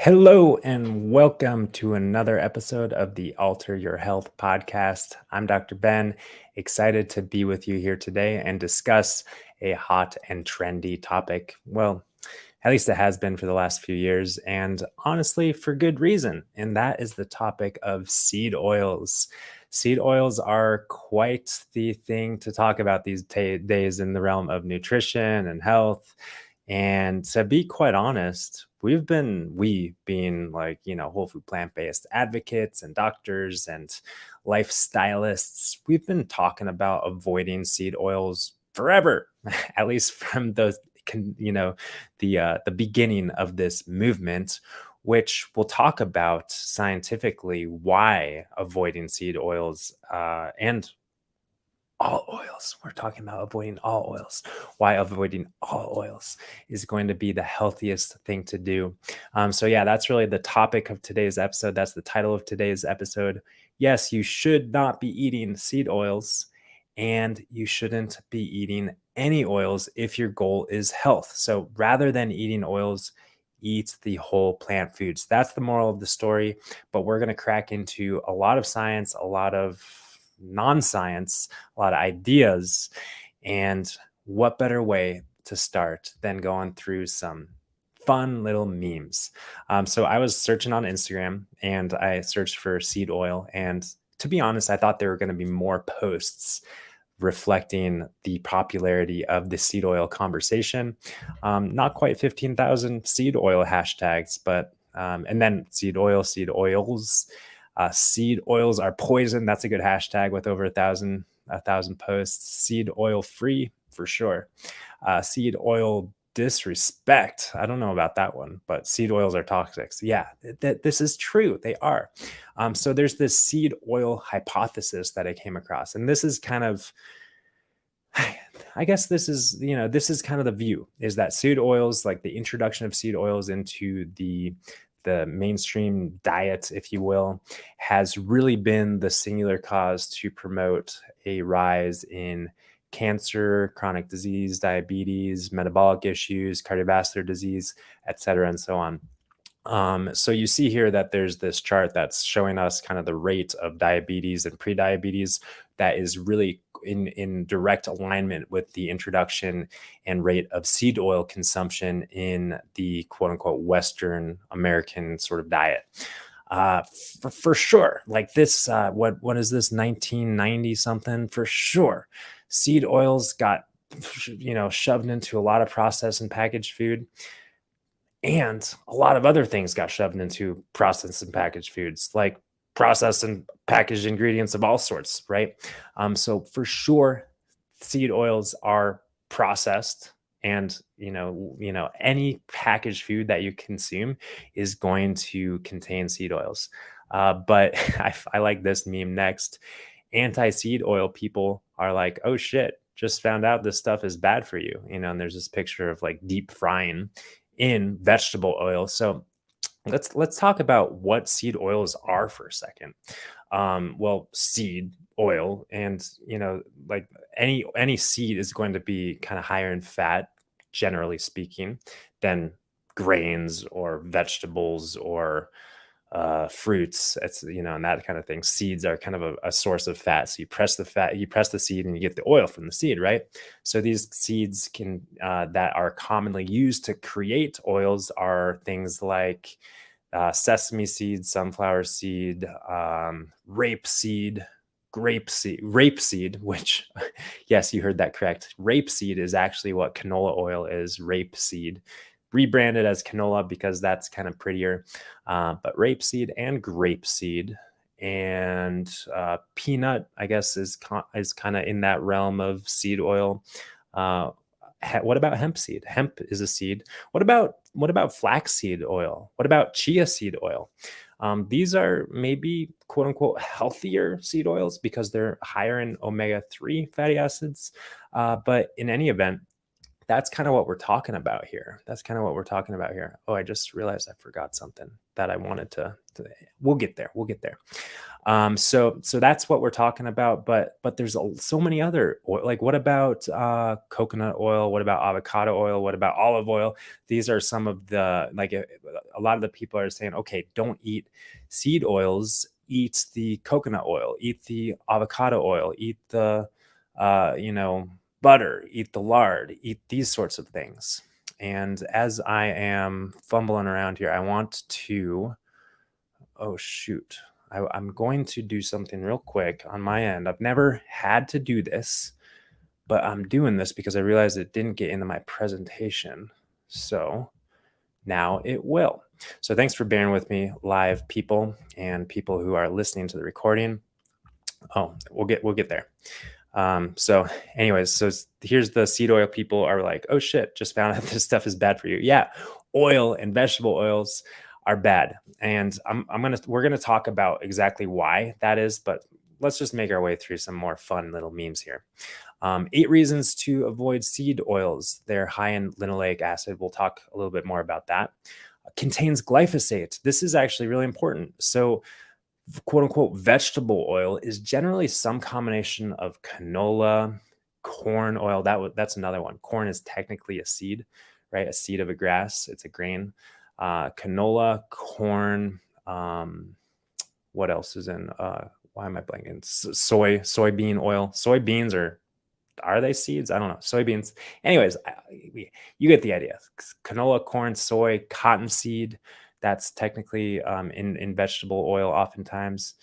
Hello and welcome to another episode of the Alter Your Health podcast. I'm Dr. Ben, excited to be with you here today and discuss a hot and trendy topic. Well, at least it has been for the last few years, and honestly, for good reason. And that is the topic of seed oils. Seed oils are quite the thing to talk about these days in the realm of nutrition and health. And to be quite honest, we being like, whole food plant-based advocates and doctors and lifestylists, we've been talking about avoiding seed oils forever, at least from the beginning of this movement, which we'll talk about scientifically why avoiding seed oils and all oils. We're talking about avoiding all oils. Why avoiding all oils is going to be the healthiest thing to do. So, yeah, that's really the topic of today's episode. That's the title of today's episode. Yes, you should not be eating seed oils, and you shouldn't be eating any oils if your goal is health. So, rather than eating oils, eat the whole plant foods. That's the moral of the story. But we're going to crack into a lot of science, a lot of non-science, a lot of ideas. And what better way to start than going through some fun little memes? So I was searching on Instagram and I searched for seed oil. And to be honest, I thought there were going to be more posts reflecting the popularity of the seed oil conversation. Not quite 15,000 seed oil hashtags, but and then seed oils. Seed oils are poison. That's a good hashtag with over a thousand posts. Seed oil free for sure. Seed oil disrespect. I don't know about that one, but seed oils are toxic. So yeah, this is true. They are. So there's this seed oil hypothesis that I came across, and this is kind of, I guess this is kind of the view, is that seed oils, like the introduction of seed oils into the mainstream diet, if you will, has really been the singular cause to promote a rise in cancer, chronic disease, diabetes, metabolic issues, cardiovascular disease, et cetera, and so on. So you see here that there's this chart that's showing us kind of the rate of diabetes and prediabetes that is really in direct alignment with the introduction and rate of seed oil consumption in the quote unquote Western American sort of diet. For sure, like this, what is this, 1990 something? For sure, seed oils got shoved into a lot of processed and packaged food. And a lot of other things got shoved into processed and packaged foods, like processed and packaged ingredients of all sorts, right? So for sure, seed oils are processed, and any packaged food that you consume is going to contain seed oils. But I like this meme next. Anti-seed oil people are like, oh shit, just found out this stuff is bad for you, and there's this picture of like deep frying in vegetable oil. So let's talk about what seed oils are for a second. Well, seed oil, and like any seed is going to be kind of higher in fat, generally speaking, than grains or vegetables or fruits. It's and that kind of thing. Seeds are kind of a source of fat. So you press the seed and you get the oil from the seed, right? So these seeds can that are commonly used to create oils are things like sesame seed, sunflower seed, rapeseed, which yes, you heard that correct. Rapeseed is actually what canola oil is. Rapeseed, rebranded as canola because that's kind of prettier. But rapeseed and grapeseed and peanut, I guess, is kind of in that realm of seed oil. What about hemp seed? Hemp is a seed. What about flaxseed oil? What about chia seed oil? These are maybe quote unquote healthier seed oils because they're higher in omega-3 fatty acids. But in any event, that's kind of what we're talking about here. That's kind of what we're talking about here. Oh, I just realized I forgot something that I wanted we'll get there. We'll get there. So that's what we're talking about. But there's so many other oil. Like, what about coconut oil? What about avocado oil? What about olive oil? These are some of the, like, a lot of the people are saying, okay, don't eat seed oils. Eat the coconut oil. Eat the avocado oil. Eat the butter. Eat the lard. Eat these sorts of things. And as I am fumbling around here, I want to. Oh shoot. I'm going to do something real quick on my end. I've never had to do this, but I'm doing this because I realized it didn't get into my presentation. So now it will. So thanks for bearing with me, live people and people who are listening to the recording. Oh, we'll get there. So anyways, so here's the seed oil people are like, oh shit, just found out this stuff is bad for you. Yeah, oil and vegetable oils are bad. And we're gonna talk about exactly why that is, but let's just make our way through some more fun little memes here. 8 reasons to avoid seed oils. They're high in linoleic acid. We'll talk a little bit more about that. Contains glyphosate. This is actually really important. So quote unquote vegetable oil is generally some combination of canola, corn oil. That's another one. Corn is technically a seed, right? A seed of a grass. It's a grain. Canola, corn. What else is in? Why am I blanking? Soybean oil. Soybeans are they seeds? I don't know. Soybeans. Anyways, you get the idea. Canola, corn, soy, cottonseed. That's technically in vegetable oil oftentimes.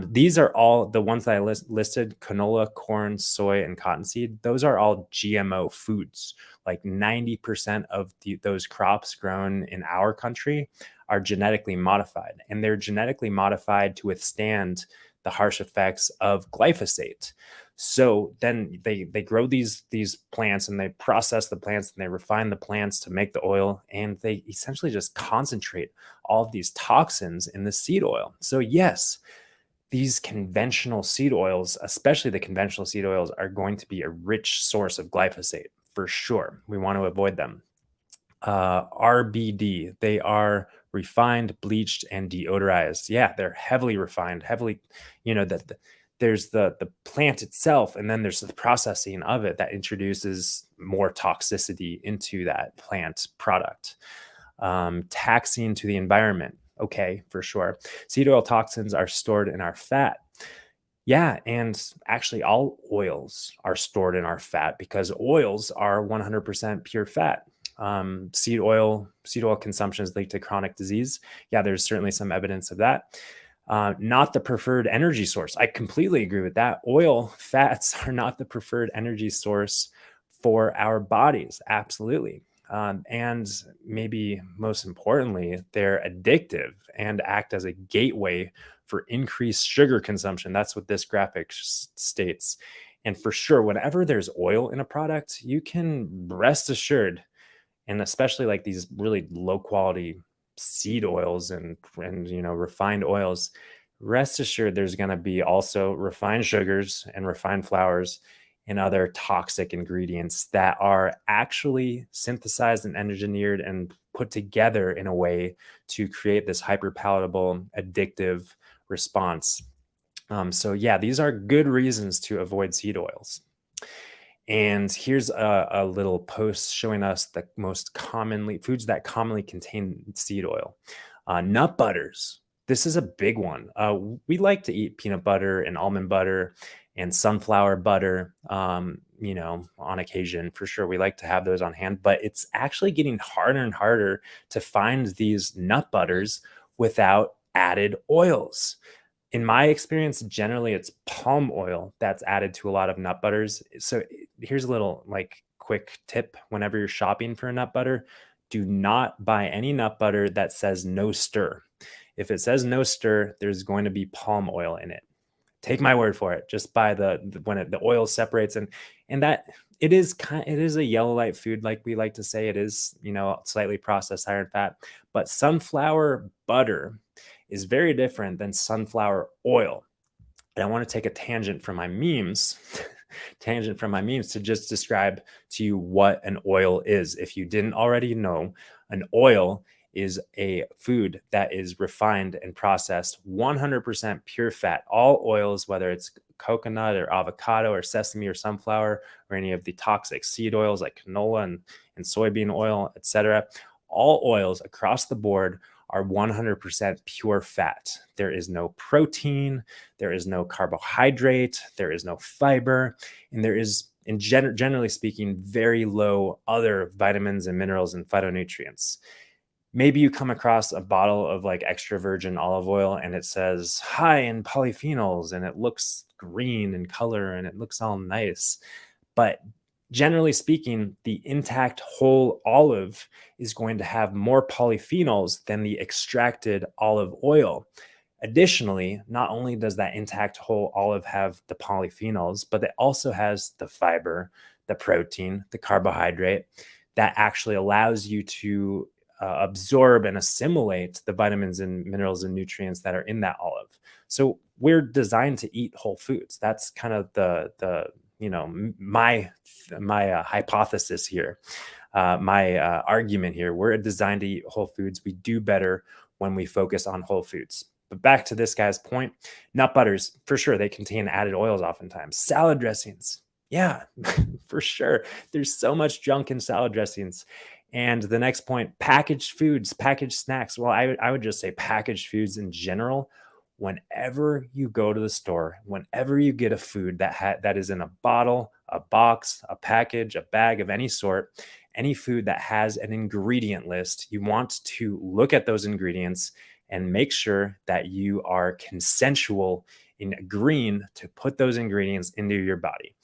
These are all the ones that I listed: canola, corn, soy, and cottonseed. Those are all GMO foods. Like 90% of those crops grown in our country are genetically modified, and they're genetically modified to withstand the harsh effects of glyphosate. So then they grow these plants, and they process the plants, and they refine the plants to make the oil, and they essentially just concentrate all of these toxins in the seed oil. So yes, these conventional seed oils, especially the conventional seed oils, are going to be a rich source of glyphosate for sure. We want to avoid them. RBD, they are refined, bleached, and deodorized. Yeah, they're heavily refined, heavily, there's the plant itself, and then there's the processing of it that introduces more toxicity into that plant product. Taxing to the environment. Okay, for sure. Seed oil toxins are stored in our fat. Yeah, and actually all oils are stored in our fat because oils are 100% pure fat. Seed oil consumption is linked to chronic disease. Yeah, there's certainly some evidence of that. Not the preferred energy source. I completely agree with that. Fats are not the preferred energy source for our bodies. Absolutely. And maybe most importantly, they're addictive and act as a gateway for increased sugar consumption. That's what this graphic states. And for sure, whenever there's oil in a product, you can rest assured, and especially like these really low quality seed oils and refined oils, rest assured there's going to be also refined sugars and refined flours and other toxic ingredients that are actually synthesized and engineered and put together in a way to create this hyperpalatable, addictive response. So yeah, these are good reasons to avoid seed oils. And here's a little post showing us the foods that commonly contain seed oil. Nut butters. This is a big one. We like to eat peanut butter and almond butter and sunflower butter, on occasion. For sure, we like to have those on hand, but it's actually getting harder and harder to find these nut butters without added oils. In my experience, generally it's palm oil that's added to a lot of nut butters. So here's a little quick tip. Whenever you're shopping for a nut butter, do not buy any nut butter that says no stir. If it says no stir, there's going to be palm oil in it. Take my word for it. Just buy the oil separates, and that it is a yellow light food, like we like to say. It is, slightly processed higher in fat, but sunflower butter is very different than sunflower oil. And I want to take a tangent from my memes tangent from my memes to just describe to you what an oil is. If you didn't already know, an oil is a food that is refined and processed 100% pure fat. All oils, whether it's coconut or avocado or sesame or sunflower or any of the toxic seed oils like canola and soybean oil, etc., all oils across the board are 100% pure fat. There is no protein, there is no carbohydrate, there is no fiber, and there is, generally speaking, very low other vitamins and minerals and phytonutrients. Maybe you come across a bottle of like extra virgin olive oil and it says high in polyphenols and it looks green in color and it looks all nice. But generally speaking, the intact whole olive is going to have more polyphenols than the extracted olive oil. Additionally, not only does that intact whole olive have the polyphenols, but it also has the fiber, the protein, the carbohydrate that actually allows you to absorb and assimilate the vitamins and minerals and nutrients that are in that olive. So we're designed to eat whole foods. That's kind of the my hypothesis here, my argument here. We're designed to eat whole foods. We do better when we focus on whole foods. But back to this guy's point, nut butters, for sure, they contain added oils oftentimes. Salad dressings, yeah, for sure. There's so much junk in salad dressings. And the next point, packaged foods, packaged snacks. Well, I would just say packaged foods in general. Whenever you go to the store, whenever you get a food that is in a bottle, a box, a package, a bag of any sort, any food that has an ingredient list, you want to look at those ingredients and make sure that you are consensual in agreeing to put those ingredients into your body.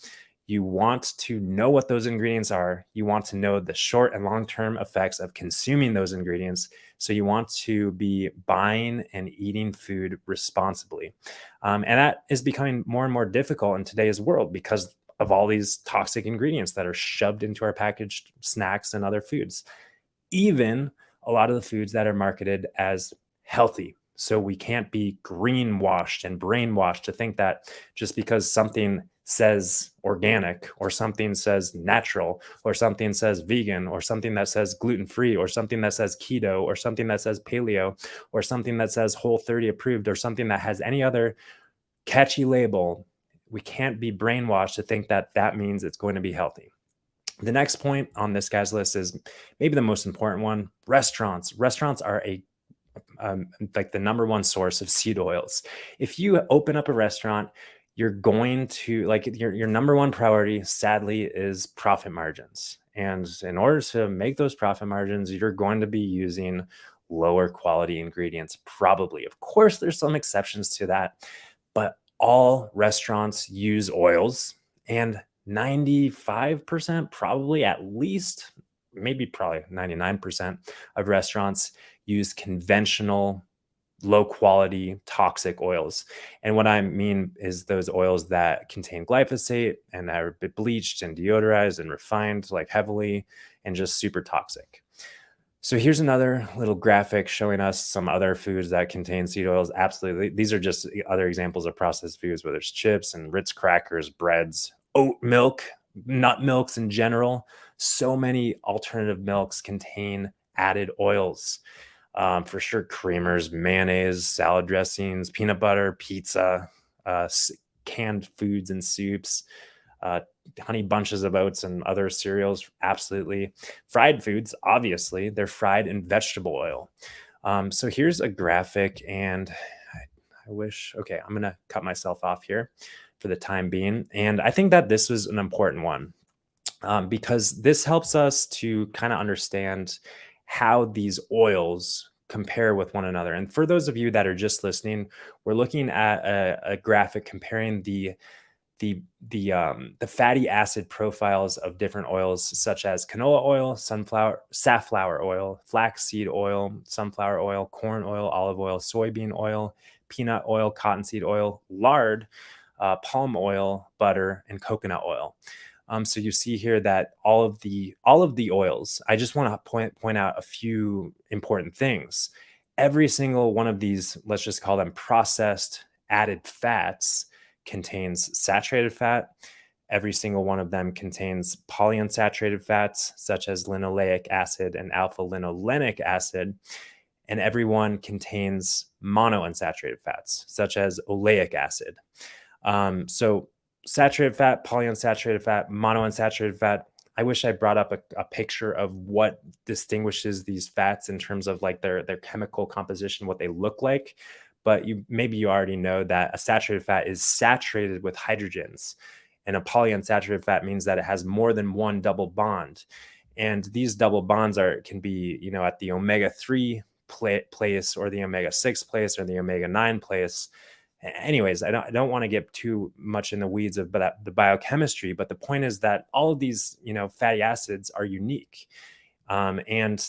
You want to know what those ingredients are. You want to know the short and long-term effects of consuming those ingredients. So you want to be buying and eating food responsibly. And that is becoming more and more difficult in today's world because of all these toxic ingredients that are shoved into our packaged snacks and other foods. Even a lot of the foods that are marketed as healthy. So we can't be greenwashed and brainwashed to think that just because something says organic or something says natural or something says vegan or something that says gluten-free or something that says keto or something that says paleo or something that says Whole30 approved or something that has any other catchy label, we can't be brainwashed to think that that means it's going to be healthy. The next point on this guy's list is maybe the most important one. Restaurants are like the number one source of seed oils. If you open up a restaurant, you're going to like your number one priority, sadly, is profit margins. And in order to make those profit margins, you're going to be using lower quality ingredients, probably. Of course, there's some exceptions to that, but all restaurants use oils, and 95%, probably at least, maybe probably 99% of restaurants use conventional low quality toxic oils. And what I mean is those oils that contain glyphosate and are bleached and deodorized and refined like heavily and just super toxic. So here's another little graphic showing us some other foods that contain seed oils. Absolutely. These are just other examples of processed foods, whether it's chips and Ritz crackers, breads, oat milk, nut milks in general. So many alternative milks contain added oils. For sure, creamers, mayonnaise, salad dressings, peanut butter, pizza, canned foods and soups, honey bunches of oats and other cereals, absolutely. Fried foods, obviously, they're fried in vegetable oil. So here's a graphic, and I wish, okay, I'm going to cut myself off here for the time being. And I think that this was an important one because this helps us to kind of understand how these oils compare with one another. And for those of you that are just listening, we're looking at a graphic comparing the fatty acid profiles of different oils, such as canola oil, safflower oil, flaxseed oil, sunflower oil, corn oil, olive oil, soybean oil, peanut oil, cottonseed oil, lard, palm oil, butter, and coconut oil. So you see here that all of the oils, I just want to point out a few important things. Every single one of these, let's just call them processed added fats, contains saturated fat, Every single one of them contains polyunsaturated fats, such as linoleic acid and alpha linolenic acid, and every one contains monounsaturated fats, such as oleic acid. So saturated fat, polyunsaturated fat, monounsaturated fat. I wish I brought up a picture of what distinguishes these fats in terms of like their chemical composition, what they look like. But maybe you already know that a saturated fat is saturated with hydrogens, and a polyunsaturated fat means that it has more than one double bond. And these double bonds can be, at the omega-3 place, or the omega-6 place, or the omega-9 place. Anyways, I don't want to get too much in the weeds of the biochemistry, but the point is that all of these, fatty acids are unique. And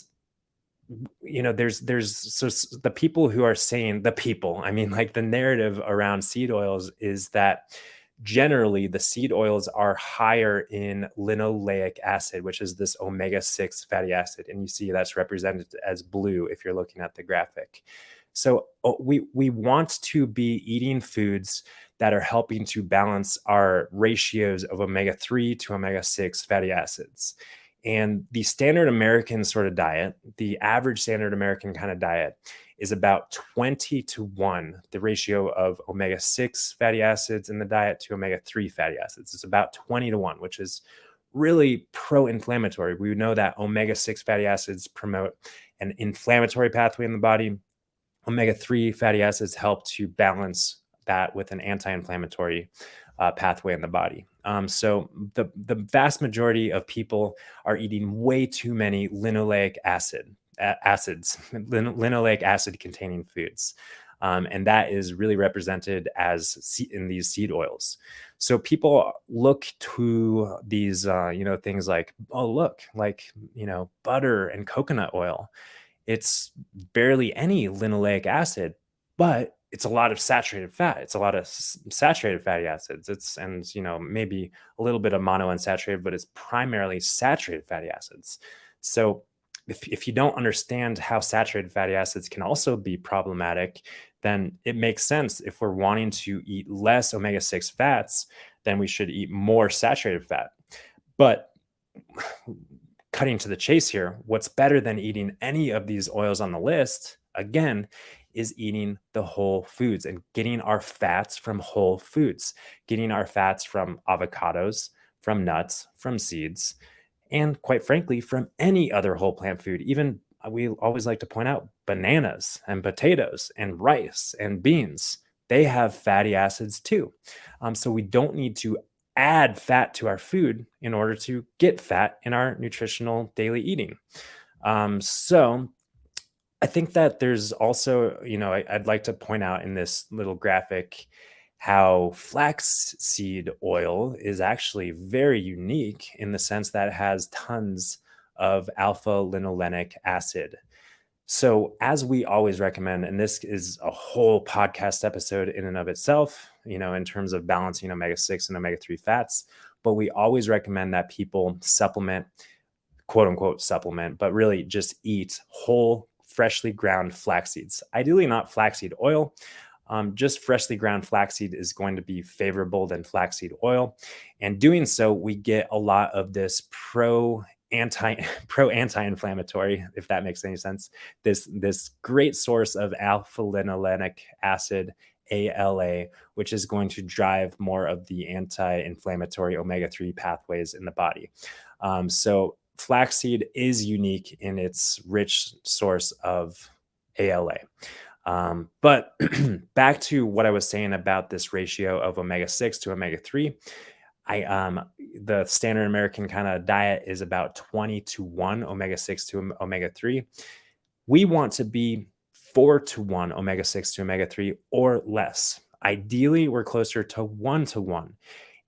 the people who are saying, I mean, like, the narrative around seed oils is that generally the seed oils are higher in linoleic acid, which is this omega-6 fatty acid. And you see that's represented as blue if you're looking at the graphic. So we want to be eating foods that are helping to balance our ratios of omega-3 to omega-6 fatty acids. And the standard American sort of diet, the average standard American kind of diet, is about 20-1, the ratio of omega-6 fatty acids in the diet to omega-3 fatty acids. It's about 20-1, which is really pro-inflammatory. We know that omega-6 fatty acids promote an inflammatory pathway in the body. Omega-3 fatty acids help to balance that with an anti-inflammatory pathway in the body. So the vast majority of people are eating way too many linoleic acid linoleic acid containing foods. And that is really represented as in these seed oils. So people look to these, things like, butter and coconut oil. It's barely any linoleic acid, but it's a lot of saturated fat. It's a lot of saturated fatty acids. Maybe a little bit of monounsaturated, but it's primarily saturated fatty acids. So if you don't understand how saturated fatty acids can also be problematic, then it makes sense, if we're wanting to eat less omega-6 fats, then we should eat more saturated fat. But cutting to the chase here, what's better than eating any of these oils on the list, again, is eating the whole foods and getting our fats from whole foods, getting our fats from avocados, from nuts, from seeds, and quite frankly, from any other whole plant food. Even we always like to point out bananas and potatoes and rice and beans. They have fatty acids too. So we don't need to add fat to our food in order to get fat in our nutritional daily eating. So I think that there's also, I'd like to point out in this little graphic how flaxseed oil is actually very unique in the sense that it has tons of alpha linolenic acid. So, as we always recommend, and this is a whole podcast episode in and of itself, in terms of balancing omega-6 and omega-3 fats, but we always recommend that people supplement, quote unquote supplement, but really just eat whole, freshly ground flax seeds. Ideally not flaxseed oil. Just freshly ground flaxseed is going to be favorable than flaxseed oil. And doing so, we get a lot of this anti-inflammatory, if that makes any sense, this great source of alpha linolenic acid, ALA, which is going to drive more of the anti-inflammatory omega-3 pathways in the body. So flaxseed is unique in its rich source of ALA. But back to what I was saying about this ratio of omega-6 to omega-3, the standard American kind of diet is about 20-1 omega-6 to omega-3. We want to be 4-1 omega-6 to omega-3 or less. Ideally, we're closer to 1-1.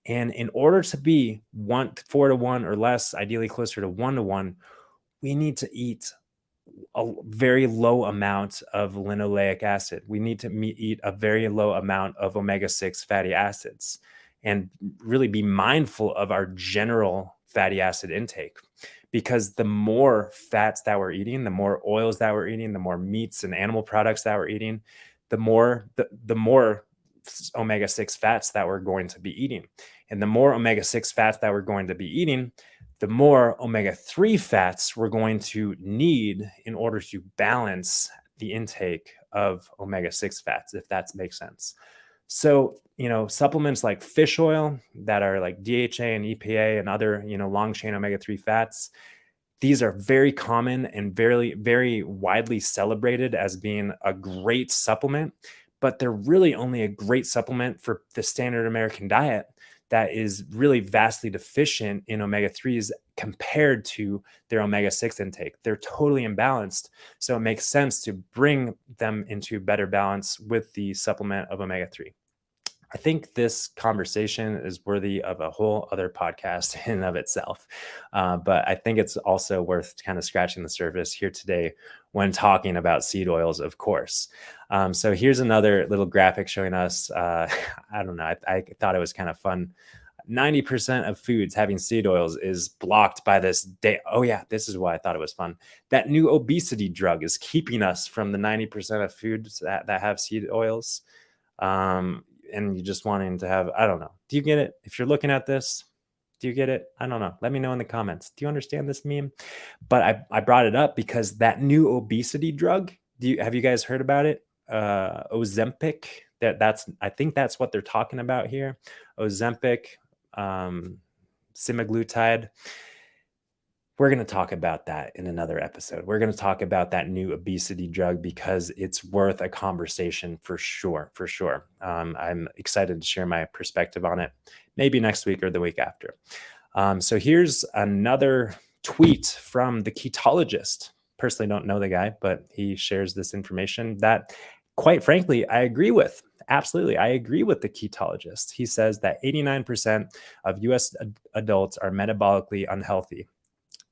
And in order to be 4-1 or less, ideally closer to 1-1, we need to eat a very low amount of linoleic acid. We need to eat a very low amount of omega-6 fatty acids and really be mindful of our general fatty acid intake. Because the more fats that we're eating, the more oils that we're eating, the more meats and animal products that we're eating, the more omega-6 fats that we're going to be eating. And the more omega-6 fats that we're going to be eating, the more omega-3 fats we're going to need in order to balance the intake of omega-6 fats, if that makes sense. So, supplements like fish oil that are like DHA and EPA and other, long chain omega-3 fats, these are very common and very, very widely celebrated as being a great supplement, but they're really only a great supplement for the standard American diet that is really vastly deficient in omega-3s compared to their omega-6 intake. They're totally imbalanced. So it makes sense to bring them into better balance with the supplement of omega-3. I think this conversation is worthy of a whole other podcast in and of itself. But I think it's also worth kind of scratching the surface here today when talking about seed oils, of course. So here's another little graphic showing us, I don't know, I thought it was kind of fun. 90% of foods having seed oils is blocked by this day. Oh yeah, this is why I thought it was fun. That new obesity drug is keeping us from the 90% of foods that have seed oils. And you just wanting to have, I don't know. Do you get it? If you're looking at this, do you get it? I don't know. Let me know in the comments. Do you understand this meme? But I brought it up because that new obesity drug, have you guys heard about it? Ozempic. I think that's what they're talking about here. Ozempic, semaglutide. We're going to talk about that in another episode. We're going to talk about that new obesity drug because it's worth a conversation for sure. For sure. I'm excited to share my perspective on it, maybe next week or the week after. So here's another tweet from the ketologist. Personally don't know the guy, but he shares this information that, quite frankly, I agree with. Absolutely. I agree with the ketologist. He says that 89% of US adults are metabolically unhealthy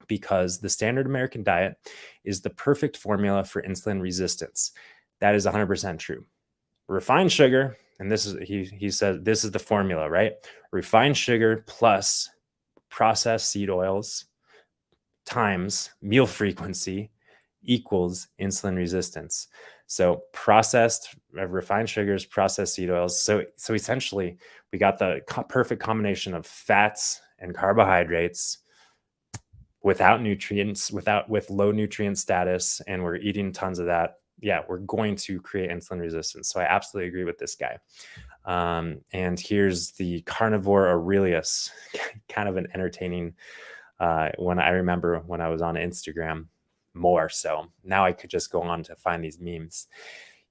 because the standard American diet is the perfect formula for insulin resistance. That is 100% true. Refined sugar, and this is, he said, this is the formula, right? Refined sugar plus processed seed oils times meal frequency equals insulin resistance. So processed refined sugars, processed seed oils. So essentially we got the perfect combination of fats and carbohydrates without nutrients, with low nutrient status, and we're eating tons of that. Yeah, we're going to create insulin resistance. So I absolutely agree with this guy. And here's the Carnivore Aurelius, kind of an entertaining one. I remember when I was on Instagram more. So now I could just go on to find these memes.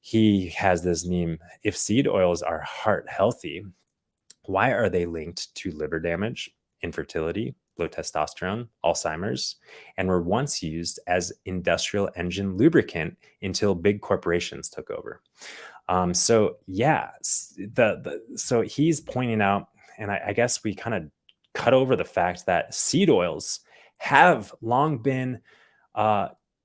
He has this meme: if seed oils are heart healthy, why are they linked to liver damage, infertility, low testosterone, Alzheimer's, and were once used as industrial engine lubricant until big corporations took over? So yeah, so he's pointing out, and I guess we kind of cut over the fact that seed oils have long been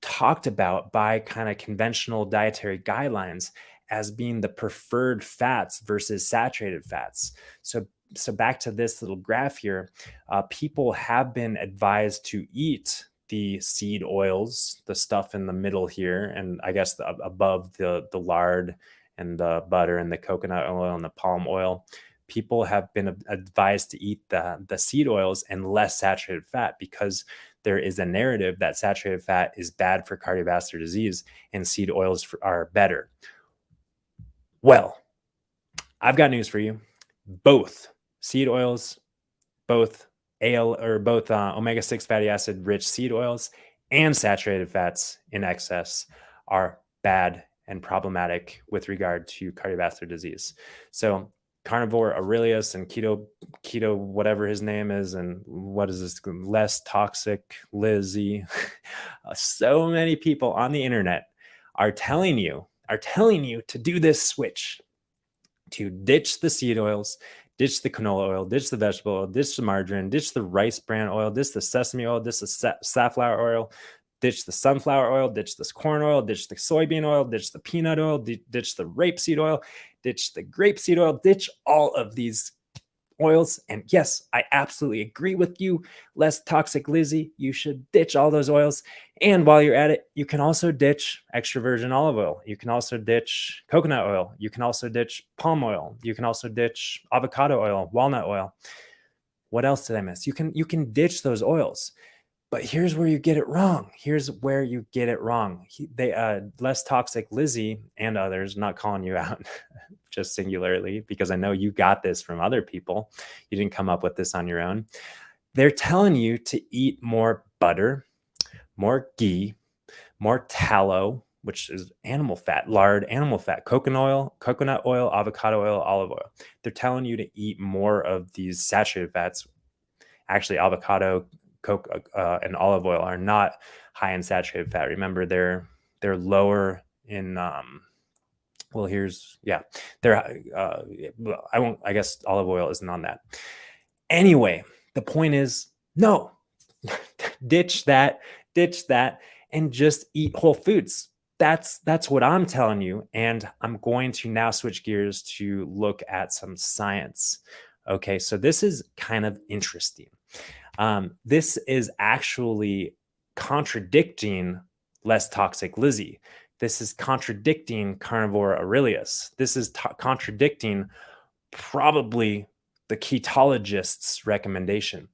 talked about by kind of conventional dietary guidelines as being the preferred fats versus saturated fats. So back to this little graph here, people have been advised to eat the seed oils, the stuff in the middle here, and I guess above the lard and the butter and the coconut oil and the palm oil. People have been advised to eat the seed oils and less saturated fat because there is a narrative that saturated fat is bad for cardiovascular disease and seed oils are better. Well, I've got news for you. Both seed oils, both omega-6 fatty acid rich seed oils and saturated fats in excess are bad and problematic with regard to cardiovascular disease. So Carnivore Aurelius and keto, whatever his name is, and what is this, less toxic Lizzie. So many people on the internet are telling you to do this switch, to ditch the seed oils, ditch the canola oil, ditch the vegetable oil, ditch the margarine, ditch the rice bran oil, ditch the sesame oil, ditch the safflower oil, ditch the sunflower oil, ditch this corn oil, ditch the soybean oil, ditch the peanut oil, ditch the rapeseed oil, ditch the grapeseed oil, ditch all of these oils. And yes, I absolutely agree with you. Less toxic Lizzie. You should ditch all those oils. And while you're at it, you can also ditch extra virgin olive oil. You can also ditch coconut oil. You can also ditch palm oil. You can also ditch avocado oil, walnut oil. What else did I miss? You can ditch those oils. But here's where you get it wrong. Here's where you get it wrong. Less toxic Lizzie and others, not calling you out just singularly, because I know you got this from other people. You didn't come up with this on your own. They're telling you to eat more butter, more ghee, more tallow, which is animal fat, lard, animal fat, coconut oil, avocado oil, olive oil. They're telling you to eat more of these saturated fats. Actually, avocado, and olive oil are not high in saturated fat. Remember, they're lower in I guess olive oil isn't on that. Anyway, the point is, no, ditch that, and just eat whole foods. That's what I'm telling you. And I'm going to now switch gears to look at some science. Okay, so this is kind of interesting. This is actually contradicting less toxic Lizzie. This is contradicting Carnivore Aurelius. This is contradicting probably the ketologist's recommendation.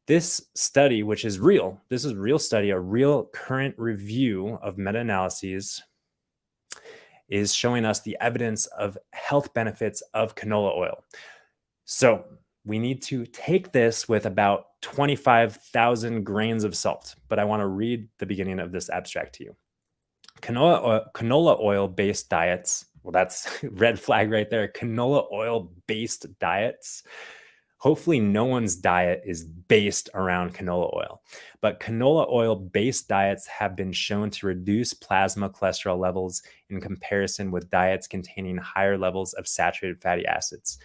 This study, which is real, this is a real study, a real current review of meta-analyses, is showing us the evidence of health benefits of canola oil. So we need to take this with about 25,000 grains of salt, but I want to read the beginning of this abstract to you. Canola oil-based diets, well, that's red flag right there. Canola oil-based diets. Hopefully no one's diet is based around canola oil, but canola oil-based diets have been shown to reduce plasma cholesterol levels in comparison with diets containing higher levels of saturated fatty acids.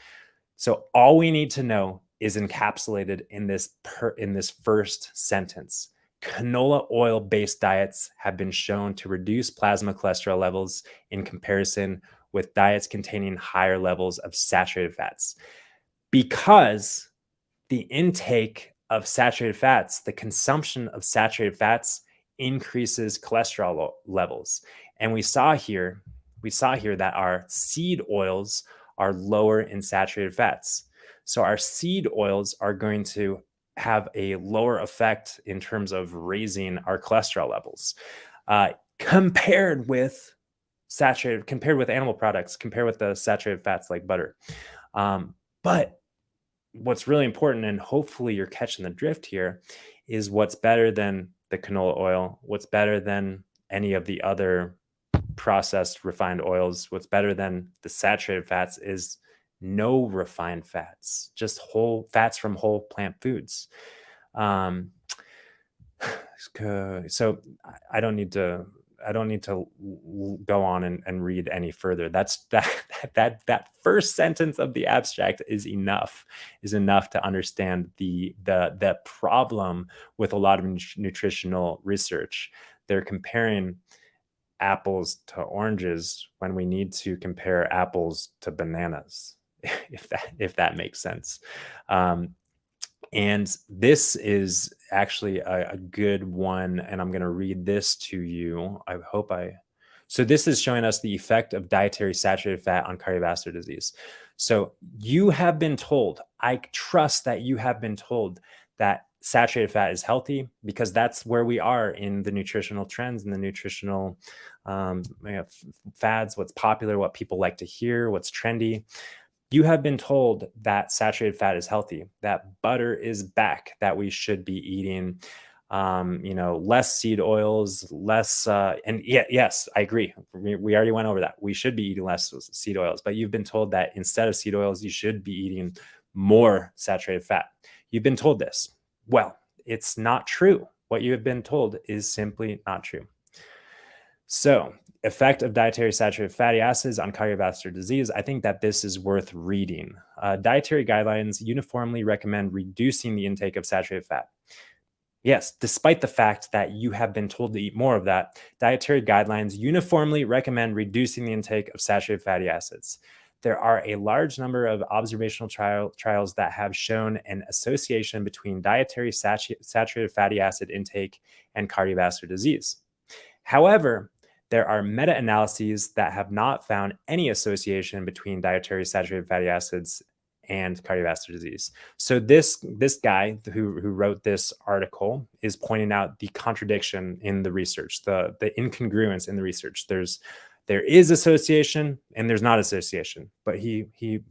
So all we need to know is encapsulated in this first sentence. Canola oil-based diets have been shown to reduce plasma cholesterol levels in comparison with diets containing higher levels of saturated fats. Because the intake of saturated fats, the consumption of saturated fats increases cholesterol levels. And we saw here that our seed oils are lower in saturated fats. So our seed oils are going to have a lower effect in terms of raising our cholesterol levels, compared with animal products, compared with the saturated fats like butter. But what's really important, and hopefully you're catching the drift here, is what's better than the canola oil, what's better than any of the other processed refined oils, what's better than the saturated fats is no refined fats, just whole fats from whole plant foods. So I don't need to go on and read any further. That first sentence of the abstract is enough to understand the problem with a lot of nutritional research. They're comparing apples to oranges when we need to compare apples to bananas, if that makes sense. And this is actually a good one, and I'm going to read this to you. So this is showing us the effect of dietary saturated fat on cardiovascular disease. So you have been told, I trust that you have been told that saturated fat is healthy, because that's where we are in the nutritional trends and the nutritional fads, what's popular, what people like to hear, what's trendy. You have been told that saturated fat is healthy, that butter is back, that we should be eating, less seed oils, less, yes, I agree. We already went over that. We should be eating less seed oils, but you've been told that instead of seed oils, you should be eating more saturated fat. You've been told this. Well, it's not true. What you have been told is simply not true. So, effect of dietary saturated fatty acids on cardiovascular disease. I think that this is worth reading. Dietary guidelines uniformly recommend reducing the intake of saturated fat. Yes, despite the fact that you have been told to eat more of that, dietary guidelines uniformly recommend reducing the intake of saturated fatty acids. there are a large number of observational trials that have shown an association between dietary saturated fatty acid intake and cardiovascular disease. However, there are meta-analyses that have not found any association between dietary saturated fatty acids and cardiovascular disease. So this guy who wrote this article is pointing out the contradiction in the research, the incongruence in the research. There is association and there's not association, but he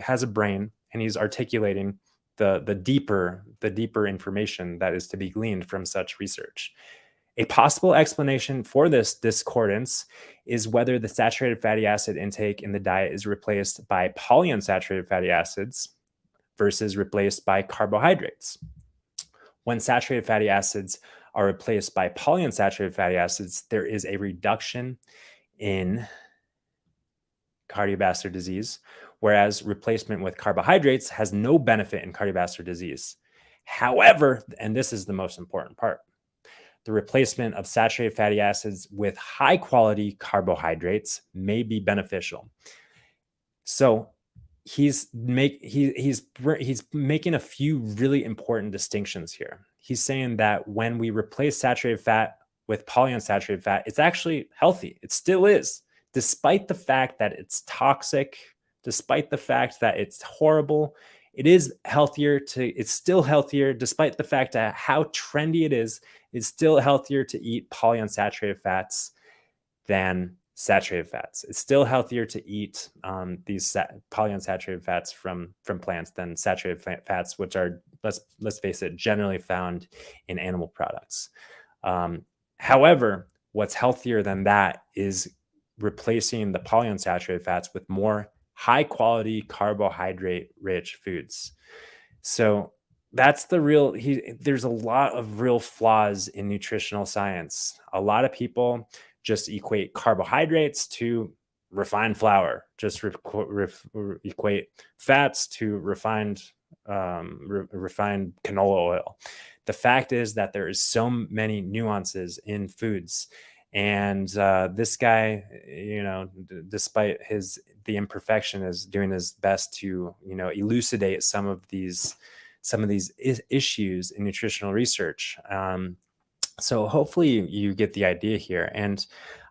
has a brain and he's articulating the deeper information that is to be gleaned from such research. A possible explanation for this discordance is whether the saturated fatty acid intake in the diet is replaced by polyunsaturated fatty acids versus replaced by carbohydrates. When saturated fatty acids are replaced by polyunsaturated fatty acids, there is a reduction in cardiovascular disease, whereas replacement with carbohydrates has no benefit in cardiovascular disease. However, and this is the most important part, the replacement of saturated fatty acids with high quality carbohydrates may be beneficial. So he's making a few really important distinctions here. He's saying that when we replace saturated fat with polyunsaturated fat, it's actually healthy. It still is, despite the fact that it's toxic, despite the fact that it's horrible. It's still healthier, despite the fact that how trendy it is. It's still healthier to eat polyunsaturated fats than saturated fats. It's still healthier to eat these polyunsaturated fats from plants than saturated fats, which are, let's face it, generally found in animal products. However, what's healthier than that is replacing the polyunsaturated fats with more high quality carbohydrate rich foods. So that's there's a lot of real flaws in nutritional science. A lot of people just equate carbohydrates to refined flour, just equate fats to refined canola oil. The fact is that there is so many nuances in foods. And this guy, despite the imperfection, is doing his best to, elucidate some of these issues in nutritional research. So hopefully you get the idea here. And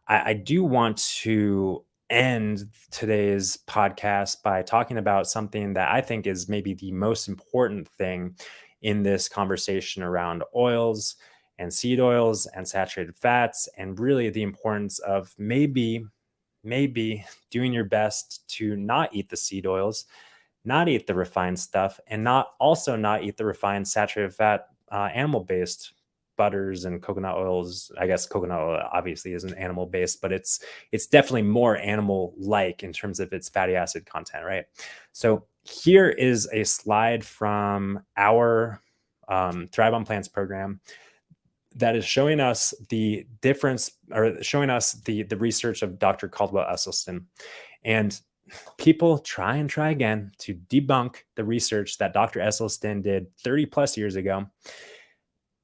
I do want to end today's podcast by talking about something that I think is maybe the most important thing in this conversation around oils and seed oils and saturated fats, and really the importance of maybe doing your best to not eat the seed oils, not eat the refined stuff, and not eat the refined saturated fat animal-based butters and coconut oils. I guess coconut oil obviously isn't animal-based, but it's definitely more animal-like in terms of its fatty acid content, right? So here is a slide from our Thrive on Plants program that is showing us the difference, or showing us the research of Dr. Caldwell Esselstyn. And people try again to debunk the research that Dr. Esselstyn did 30 plus years ago,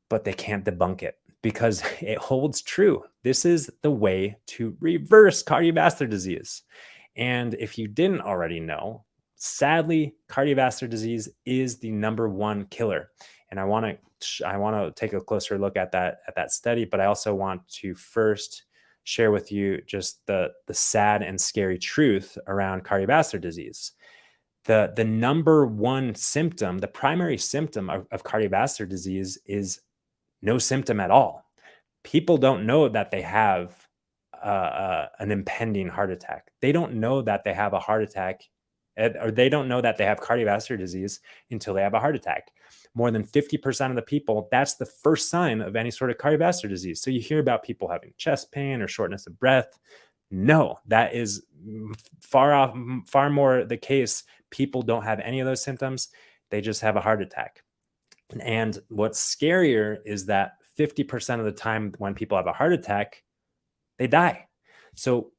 but they can't debunk it because it holds true. This is the way to reverse cardiovascular disease. And if you didn't already know, sadly, cardiovascular disease is the #1 killer. And I want to take a closer look at that study, but I also want to first share with you just the sad and scary truth around cardiovascular disease. The #1 symptom, the primary symptom of cardiovascular disease is no symptom at all. People don't know that they have an impending heart attack. They don't know that they have a heart attack, or they don't know that they have cardiovascular disease until they have a heart attack. More than 50% of the people, that's the first sign of any sort of cardiovascular disease. So you hear about people having chest pain or shortness of breath. No, that is far more the case. People don't have any of those symptoms. They just have a heart attack. And what's scarier is that 50% of the time when people have a heart attack, they die. So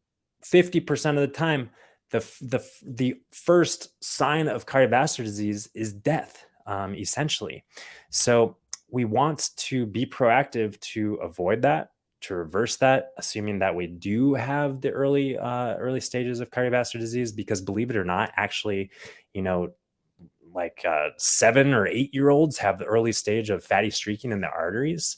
50% of the time, the first sign of cardiovascular disease is death, essentially. So we want to be proactive to avoid that, to reverse that, assuming that we do have the early stages of cardiovascular disease, because believe it or not, actually, you know, like 7 or 8 year olds have the early stage of fatty streaking in the arteries.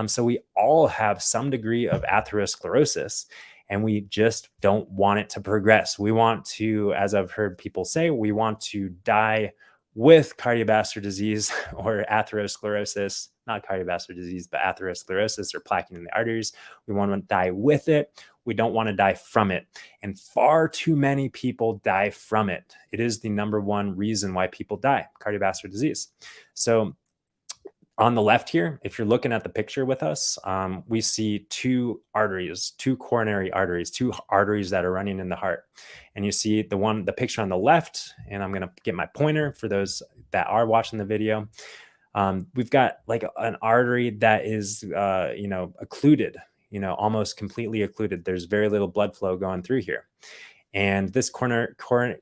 So we all have some degree of atherosclerosis, and we just don't want it to progress. We want to, as I've heard people say, we want to die with cardiovascular disease or atherosclerosis, not cardiovascular disease, but atherosclerosis or plaquing in the arteries. We want to die with it. We don't want to die from it. And far too many people die from it. It is the number one reason why people die, cardiovascular disease. So on the left here, if you're looking at the picture with us, we see two arteries, two coronary arteries, two arteries that are running in the heart. And you see the picture on the left, and I'm going to get my pointer for those that are watching the video. We've got like an artery that is, occluded, almost completely occluded. There's very little blood flow going through here. And this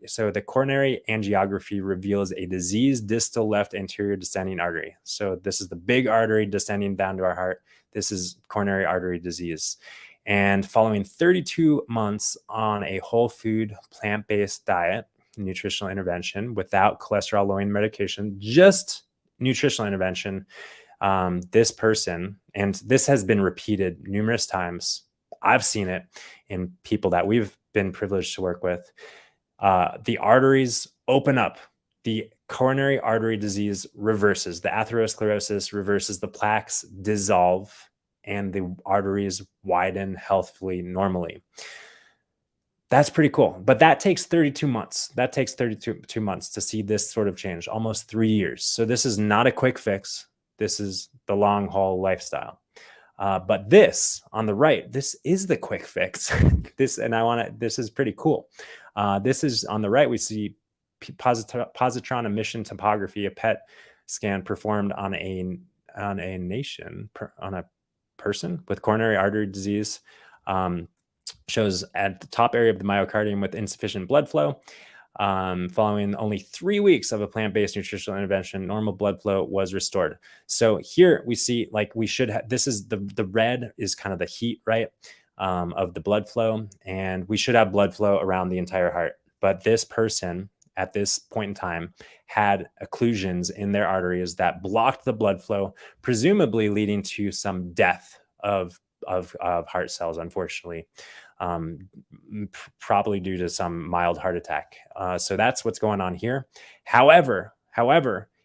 so the coronary angiography reveals a diseased distal left anterior descending artery. So this is the big artery descending down to our heart. This is coronary artery disease. And following 32 months on a whole food, plant-based diet, nutritional intervention without cholesterol lowering medication, just nutritional intervention, this person, and this has been repeated numerous times. I've seen it in people that we've been privileged to work with. The arteries open up. The coronary artery disease reverses. The atherosclerosis reverses. The plaques dissolve, and the arteries widen healthfully, normally. That's pretty cool. But that takes 32 months. That takes 32 months to see this sort of change, almost 3 years. So this is not a quick fix. This is the long haul lifestyle. But this on the right, this is the quick fix. This is pretty cool. This is on the right. We see positron emission topography, a PET scan performed on a person with coronary artery disease. Shows at the top area of the myocardium with insufficient blood flow. Following only 3 weeks of a plant-based nutritional intervention, normal blood flow was restored. So here we see, like, we should have, this is the red is kind of the heat, right, of the blood flow. And we should have blood flow around the entire heart. But this person at this point in time had occlusions in their arteries that blocked the blood flow, presumably leading to some death of heart cells, unfortunately. Probably due to some mild heart attack. So that's what's going on here. However,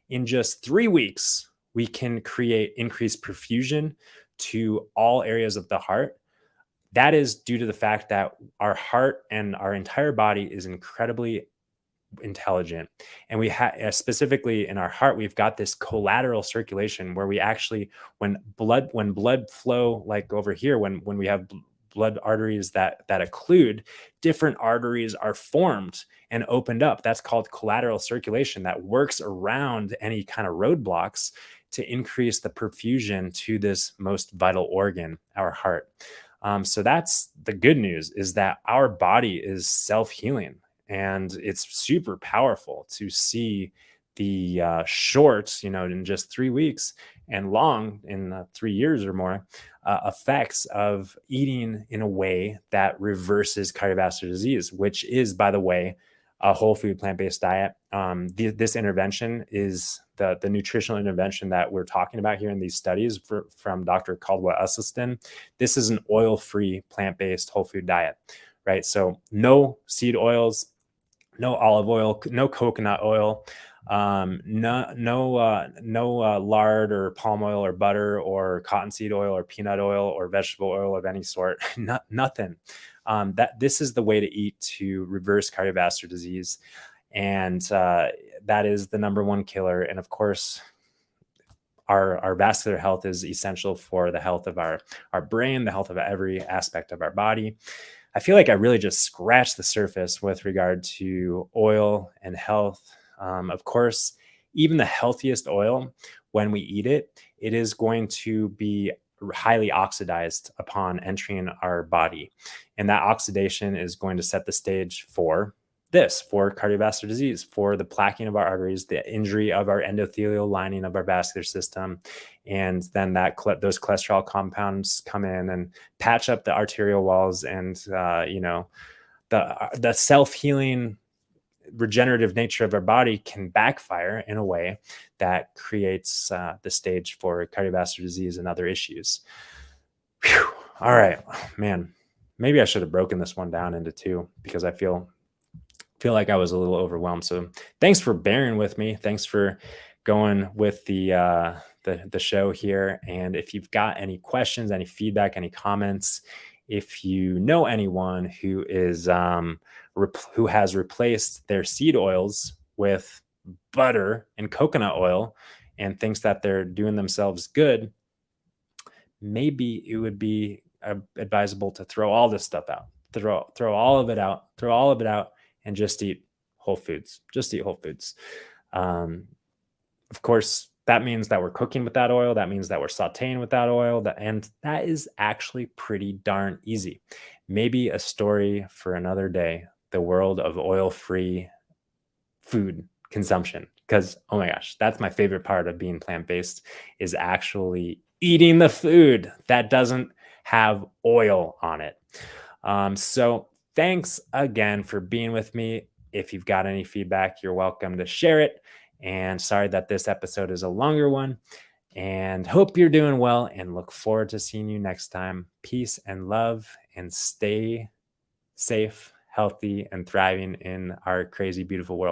in just 3 weeks, we can create increased perfusion to all areas of the heart. That is due to the fact that our heart and our entire body is incredibly intelligent. And we have, specifically in our heart, we've got this collateral circulation where we actually, when blood flow, like over here, when we have blood arteries that occlude, different arteries are formed and opened up. That's called collateral circulation, that works around any kind of roadblocks to increase the perfusion to this most vital organ, our heart. So that's the good news, is that our body is self-healing, and it's super powerful to see the short, in just 3 weeks, and long in 3 years or more, effects of eating in a way that reverses cardiovascular disease, which is, by the way, a whole food plant-based diet. This intervention is the nutritional intervention that we're talking about here in these studies from Dr. Caldwell-Esselstyn. This is an oil-free plant-based whole food diet, right? So no seed oils, no olive oil, no coconut oil, no lard or palm oil or butter or cottonseed oil or peanut oil or vegetable oil of any sort. Nothing. This is the way to eat to reverse cardiovascular disease, and that is the number one killer. And of course, our vascular health is essential for the health of our brain, the health of every aspect of our body. I feel like I really just scratched the surface with regard to oil and health. Of course, even the healthiest oil, when we eat it, it is going to be highly oxidized upon entering our body. And that oxidation is going to set the stage for this for cardiovascular disease, for the plaquing of our arteries, the injury of our endothelial lining of our vascular system. And then those cholesterol compounds come in and patch up the arterial walls, and the self-healing regenerative nature of our body can backfire in a way that creates the stage for cardiovascular disease and other issues. Whew. All right, man. Maybe I should have broken this one down into two, because I feel like I was a little overwhelmed. So thanks for bearing with me. Thanks for going with the show here. And if you've got any questions, any feedback, any comments, if you know anyone who is who has replaced their seed oils with butter and coconut oil and thinks that they're doing themselves good, maybe it would be advisable to throw all this stuff out, throw all of it out, and just eat whole foods. Just eat whole foods. Of course, that means that we're cooking with that oil. That means that we're sauteing with that oil. And that is actually pretty darn easy. Maybe a story for another day, the world of oil-free food consumption. Because, oh my gosh, that's my favorite part of being plant-based, is actually eating the food that doesn't have oil on it. So thanks again for being with me. If you've got any feedback, you're welcome to share it. And sorry that this episode is a longer one. And hope you're doing well, and look forward to seeing you next time. Peace and love, and stay safe, healthy, and thriving in our crazy, beautiful world.